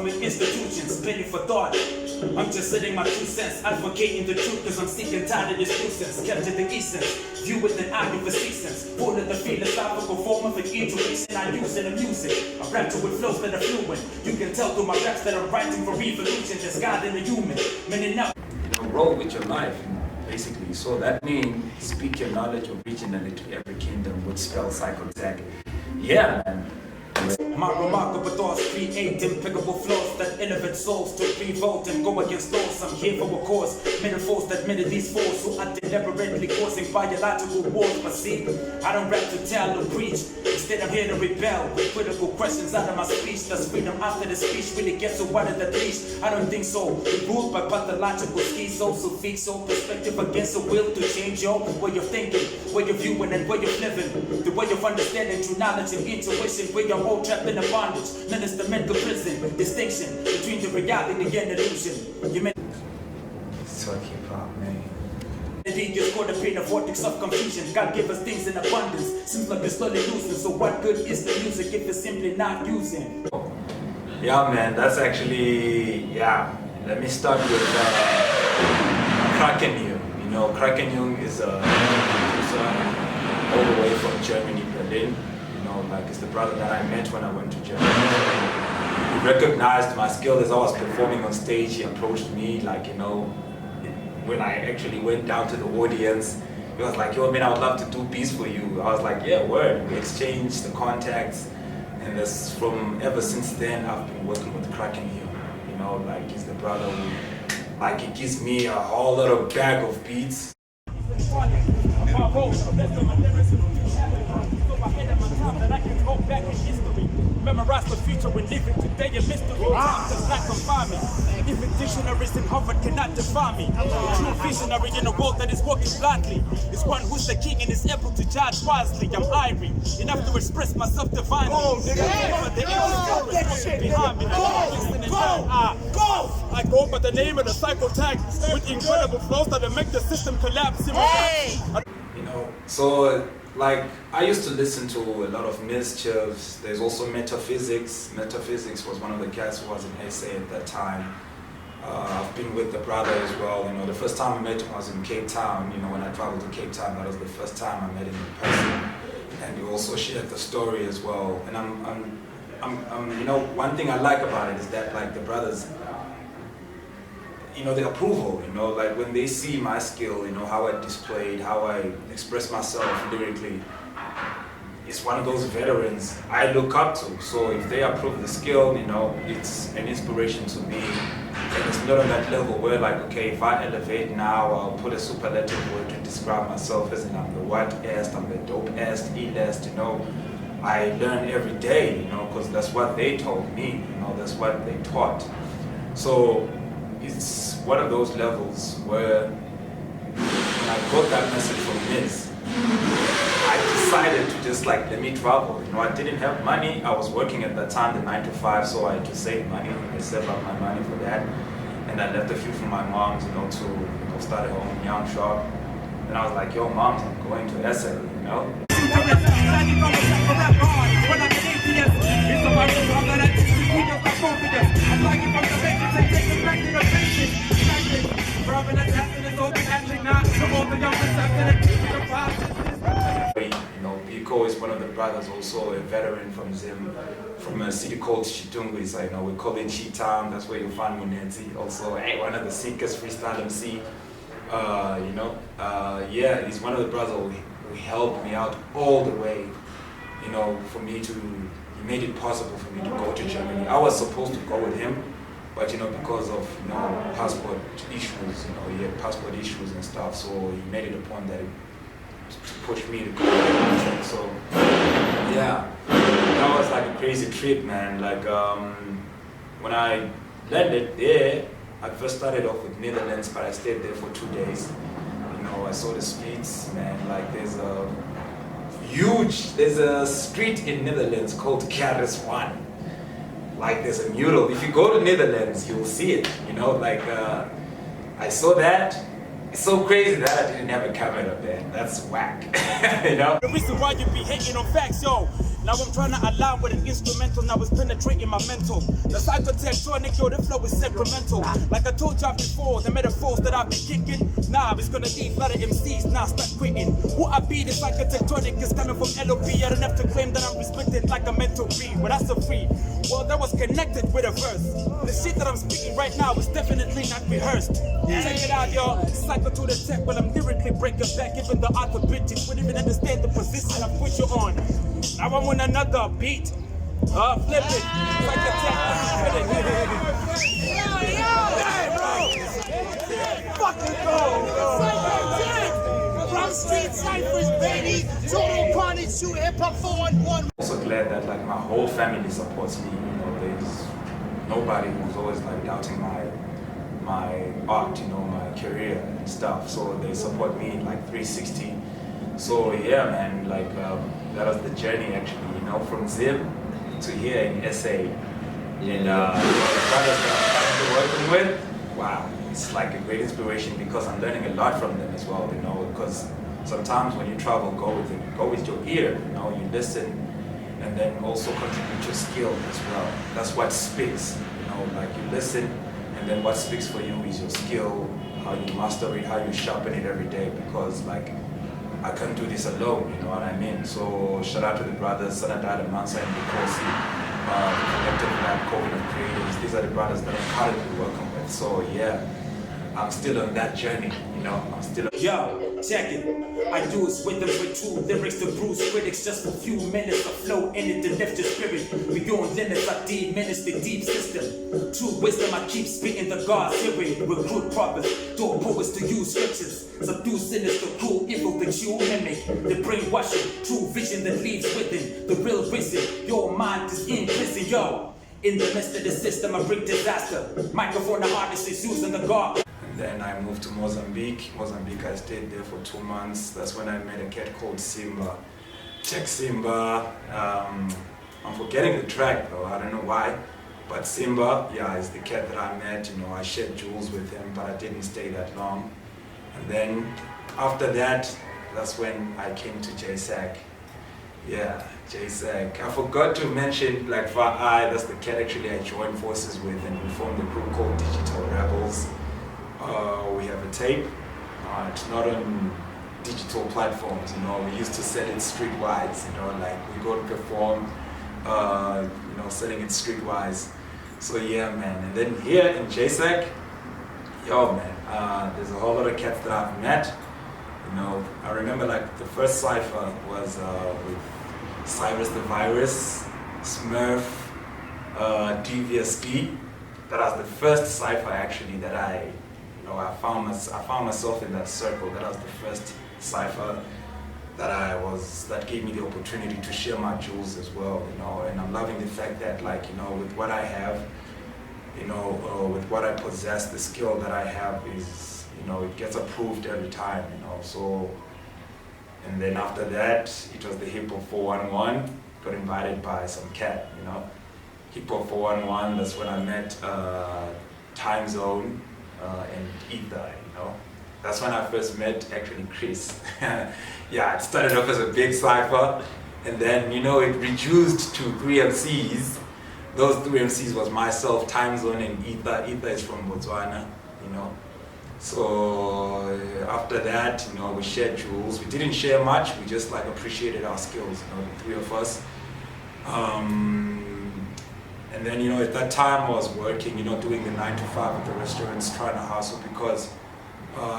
government institutions, penny for thought. I'm just setting my 2 cents, advocating the truth, cause I'm sick and tired of this nuisance. Kept to the essence, view with an eye for seasons. Full of the philosophical form of an intuition I use in the music. I rap to with flows that are fluent. You can tell through my raps that I'm writing for revolution. There's God in the human, meaning now. Roll with your life, basically. So that means speak your knowledge originally to every kingdom, which spells Sykotek. Yeah, man. My remarkable thoughts create impeccable flows that elevate souls to revolt and go against those. I'm here for a cause, metaphors that many of these fools who are deliberately causing biological wars. But see, I don't rap to tell or preach. Instead, I'm here to rebel with critical questions out of my speech. Does freedom after the speech really get to what is the leash? I don't think so. We're ruled by pathological schizos who feed so perspective against the will to change your way of thinking, way of viewing, and way of living. The way of understanding true knowledge and intuition. Where you're all trapped in a bondage. None is the mental prison. Distinction between the reality and illusion. You may So Hiphop, man. just caught up in a vortex of confusion. God give us things in abundance. Seems like we're slowly losing. So what good is the music if it's simply not using? Yeah, man, that's actually, yeah. Let me start with Kraken. You know, Kraken is a producer all the way from Germany, Berlin. You know, like it's the brother that I met when I went to Germany. He recognized my skill as I was performing on stage. He approached me, like, you know, when I actually went down to the audience, he was like, yo, man, I would love to do beats for you. I was like, yeah, word. We exchanged the contacts, and that's from ever since then I've been working with Kraken here. You know, like he's the brother who, like, he gives me a whole little bag of beats. Memorize the future when living today a mystery. Time does not confine me. Even dictionaries in Harvard cannot define me. A true visionary in a world that is walking blindly is one who's the king and is able to judge wisely. I'm irie, enough to express myself divinely. I go by the name of the Sykotek with incredible flows that make the system collapse. You know, so like I used to listen to a lot of mischiefs. There's also Metaphysics. Metaphysics was one of the cats who was in SA at that time. I've been with the brother as well. You know, the first time I met him was in Cape Town. You know, when I traveled to Cape Town, that was the first time I met him in person. And we also shared the story as well. And I'm you know, one thing I like about it is that, like, the brothers, you know, the approval, you know, like when they see my skill, you know, how I displayed, how I express myself lyrically, it's one of those veterans I look up to. So if they approve the skill, you know, it's an inspiration to me. And it's not on that level where, like, okay, if I elevate now, I'll put a superlative word to describe myself as in I'm the what-est, I'm the dope-est, E-est, you know. I learn every day, you know, because that's what they told me, you know, that's what they taught. So it's one of those levels where when I got that message from Miz, I decided to just, like, let me travel. You know, I didn't have money. I was working at that time, the 9 to 5, so I had to save money. I saved up my money for that. And I left a few from my mom's, you know, to, you know, start a home young shop. And I was like, yo, moms, I'm going to SA, you know? You know, Bukhosi is one of the brothers, also a veteran from from a city called Chitungwisa. You know, we call it Chi-Town. That's where you find Nyathi. Also, hey, one of the sickest freestyle MC. You know, yeah, he's one of the brothers who helped me out all the way. You know, for me to, he made it possible for me to go to Germany. I was supposed to go with him, but, you know, because of, you know, passport issues, you know, he had passport issues and stuff, so he made it a point that to push me to go. So, yeah, that was like a crazy trip, man. Like, when I landed there, I first started off with Netherlands, but I stayed there for 2 days. You know, I saw the streets, man. Like, there's a street in Netherlands called Karis 1. Like, there's a mural. If you go to Netherlands, you'll see it. You know, like, I saw that. It's so crazy that I didn't have a camera there. That's whack. You know? The reason why you be hating on facts, yo. Now I'm trying to align with an instrumental, now it's penetrating my mental. The Sykotek, tonik, yo, the flow is sacramental. Like I told y'all before, the metaphors that I've been kicking, nah, it's gonna leave a lot of MCs, nah, start quitting. What I be, the Sykotek tonic is coming from LOB. I don't have to claim that I'm respected like a mental be. Well, that's a free. Well, that was connected with a verse. The shit that I'm speaking right now is definitely not rehearsed. Check it out, y'all. Psycho to the tech, but I'm lyrically breaking back. Even the art of bitches wouldn't even understand the position I put you on. Now I'm on another beat. Flip it. Psychotek, flip it. Fucking go, Psychotek! From street ciphers, baby. Total carnage, shoot hip-hop 411. Also glad that like my whole family supports me. You know, there's nobody who's always like doubting my art, you know, my career and stuff. So they support me like 360. So yeah, man, like that was the journey actually, you know, from Zim to here in SA. And the brothers that I'm currently working with, wow, it's like a great inspiration because I'm learning a lot from them as well, you know, because sometimes when you travel, go with your ear, you know, you listen and then also contribute your skill as well. That's what speaks, you know, like you listen and then what speaks for you is your skill, how you master it, how you sharpen it every day, because like I can't do this alone, you know what I mean? So shout out to the brothers Sanadayi and Bukhosi, Kolektivelabjhb, CovenOfCreatives. These are the brothers that I'm currently working with. So yeah, I'm still on that journey, you know, I'm still on. Yo, check it. I use rhythms with true lyrics to bruise critics. Just a few minutes of flow in it to lift your spirit. Beyond limits, I diminish the deep system. True wisdom, I keep spitting the God's hearing. Recruit prophets, door poets to use scriptures. Subdue sinners to cruel evil that you mimic. The brainwashing, true vision that leaves within. The real reason your mind is in prison, yo. In the midst of the system, I bring disaster. Microphone, the artist is using the God. Then I moved to Mozambique. I stayed there for 2 months. That's when I met a cat called Simba. Check Simba. I'm forgetting the track though, I don't know why. But Simba, yeah, is the cat that I met. You know, I shared jewels with him, but I didn't stay that long. And then after that, that's when I came to JSAC. Yeah, JSAC. I forgot to mention, like, that's the cat actually I joined forces with, and we formed a group called Digital Rebels. We have a tape. It's not on digital platforms, you know. We used to sell it streetwise, you know, like we go to perform, you know, selling it streetwise. So yeah, man. And then here in JSAC, yo, man, there's a whole lot of cats that I've met. You know, I remember like the first cipher was with Cyrus the Virus, Smurf, Devious D. That was the first cipher actually that I found myself in that circle. That was the first cipher that gave me the opportunity to share my jewels as well, you know. And I'm loving the fact that, like, you know, with what I have, you know, with what I possess, the skill that I have is, you know, it gets approved every time, you know. So, and then after that, it was the Hiphop 411. Got invited by some cat, you know. Hiphop 411. That's when I met Time Zone and Ether, you know. That's when I first met actually Chris. Yeah, it started off as a big cipher, and then, you know, it reduced to 3 MCs. Those 3 MCs was myself, Time Zone, and Ether. Ether is from Botswana, you know. So after that, you know, we shared jewels. We didn't share much. We just like appreciated our skills, you know, the 3 of us. And then, you know, at that time I was working, you know, doing the 9 to 5 at the restaurants, trying to hustle, because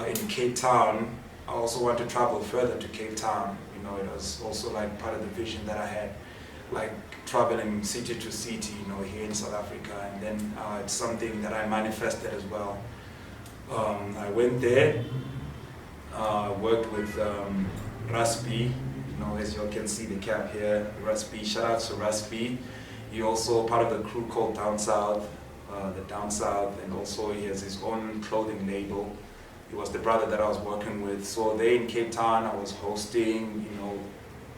in Cape Town, I also want to travel further to Cape Town. You know, it was also like part of the vision that I had, like traveling city to city, you know, here in South Africa. And then it's something that I manifested as well. I went there, worked with Raspi, you know, as you can see the cap here, Raspi. Shout out to Raspi. He also part of the crew called Down South, and also he has his own clothing label. He was the brother that I was working with. So there in Cape Town, I was hosting, you know,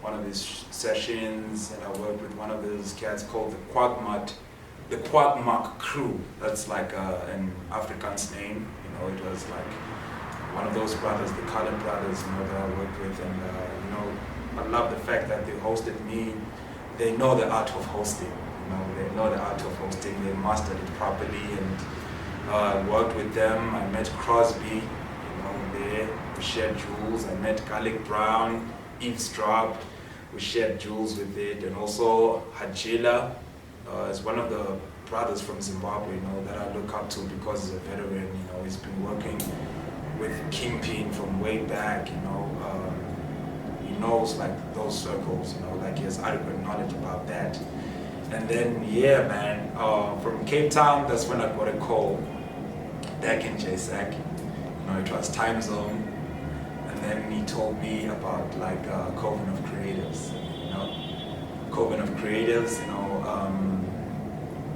one of his sessions, and I worked with one of those cats called the Quackmark crew. That's like an Afrikaans name, you know. It was like one of those brothers, the colored brothers, you know, that I worked with, and you know, I love the fact that they hosted me. they know the art of hosting. They know the art of hosting. They mastered it properly, and worked with them. I met Crosby, there. We shared jewels. I met Garlic Brown, Eavesdrop. We shared jewels with it, and also Hajila is one of the brothers from Zimbabwe, that I look up to because he's a veteran. He's been working with Kingpin from way back. He knows like those circles. Like he has adequate knowledge about that. And then yeah, man, from Cape Town, that's when I got a call back in JSAC. It was time zone. And then he told me about like CovenOfCreatives. CovenOfCreatives,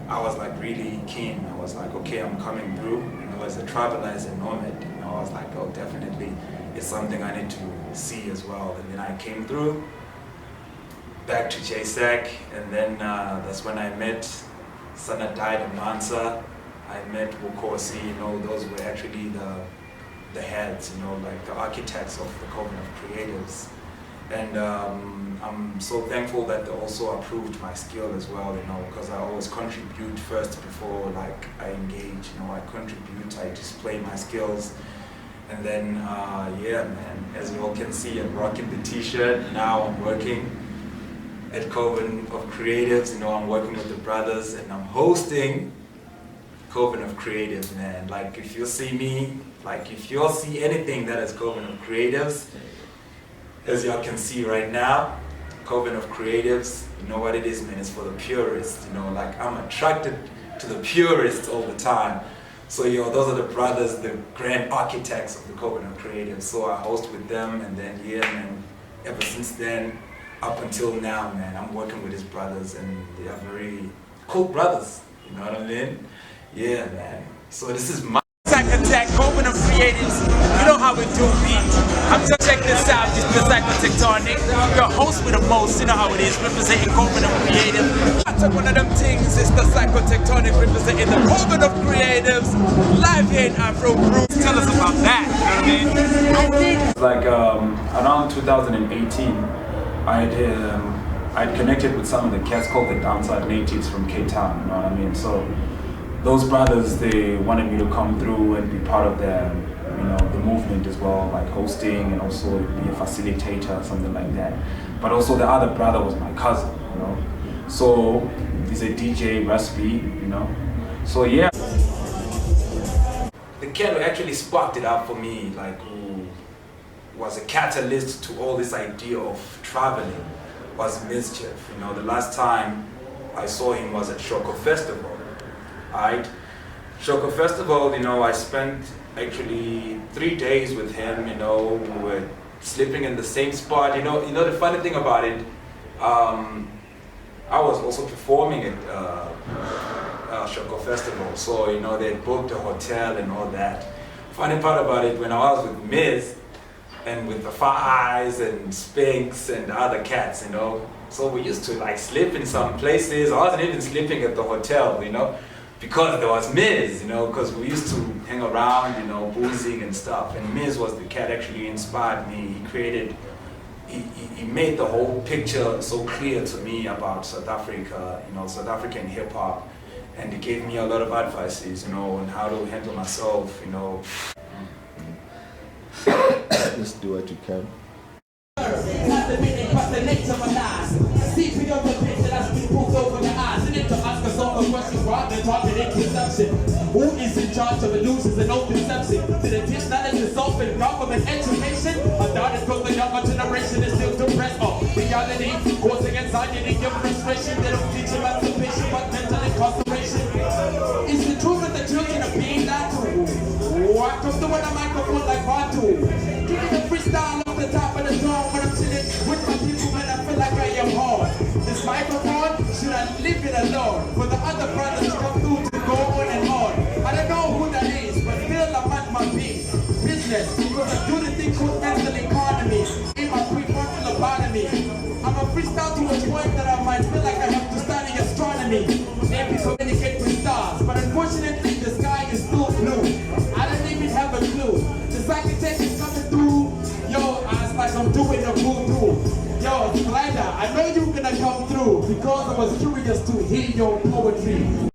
I was like really keen. I was like, okay, I'm coming through. As a traveler, as a nomad, I was like, oh, definitely, it's something I need to see as well. And then I came through, back to JSAC, and then that's when I met Sanadayi the Mansa. I met Bukhosi. Those were actually the heads, like the architects of the CovenOfCreatives. And I'm so thankful that they also approved my skill as well, because I always contribute first before like I engage. I contribute, I display my skills, and then yeah, man. As you all can see, I'm rocking the T-shirt. Now I'm working at CovenOfCreatives. I'm working with the brothers, and I'm hosting CovenOfCreatives, man. Like if you see me, like if you all see anything that is CovenOfCreatives, as y'all can see right now, CovenOfCreatives, you know what it is, man, it's for the purists, like I'm attracted to the purists all the time. So those are the brothers, the grand architects of the CovenOfCreatives. So I host with them, and then yeah, man, ever since then, up until now, man, I'm working with his brothers, and they are very cool brothers, you know what I mean? Yeah, man. So this is my Sykotek, CovenOfCreatives, you know how we do beat. I'm just check this out, this is Sykotek tonik, your host with the most, you know how it is, representing CovenOfCreatives. I took one of them things, it's the Sykotek tonik representing the CovenOfCreatives, live here in Afro Crew. Tell us about that, you know what I mean? Like around 2018, I'd connected with some of the cats called the Downside Natives from Cape Town, you know what I mean? So those brothers, they wanted me to come through and be part of the movement as well, like hosting and also be a facilitator, something like that. But also the other brother was my cousin, So he's a DJ recipe, So yeah. The cat who actually sparked it up for me, like who was a catalyst to all this idea of traveling, was Mischief. The last time I saw him was at Shoko Festival. Right? Shoko Festival, I spent actually 3 days with him, we were sleeping in the same spot. The funny thing about it, I was also performing at Shoko Festival, so they booked a hotel and all that. Funny part about it, when I was with Miz and with the Far Eyes and Spinks and other cats, so we used to like sleep in some places. I wasn't even sleeping at the hotel, because there was Miz, because we used to hang around, boozing and stuff. And Miz was the cat actually inspired me. He made the whole picture so clear to me about South Africa, South African hip hop. And he gave me a lot of advices, on how to handle myself, Just do what you can. Who is in charge of illusions and open perception? Did it teach knowledge and self-and government education? I thought it's because the younger generation is still depressed. Reality causing anxiety and frustration. They don't teach emancipation but mental incarceration. Is the truth that the children are being lied to? I come to with a microphone like Batu. Give me the freestyle off the top of the dome when I'm chilling with my people, man. I feel like I am hard. This microphone, should I leave it alone? For the other brothers come through to go on and on. I don't know who that is, but feel I'm at my peak. Business, because I do the thing called mental economy. In my prefrontal lobotomy. I'm a freestyle to a point that I might feel like I have to study astronomy. because I was curious to hear your poetry.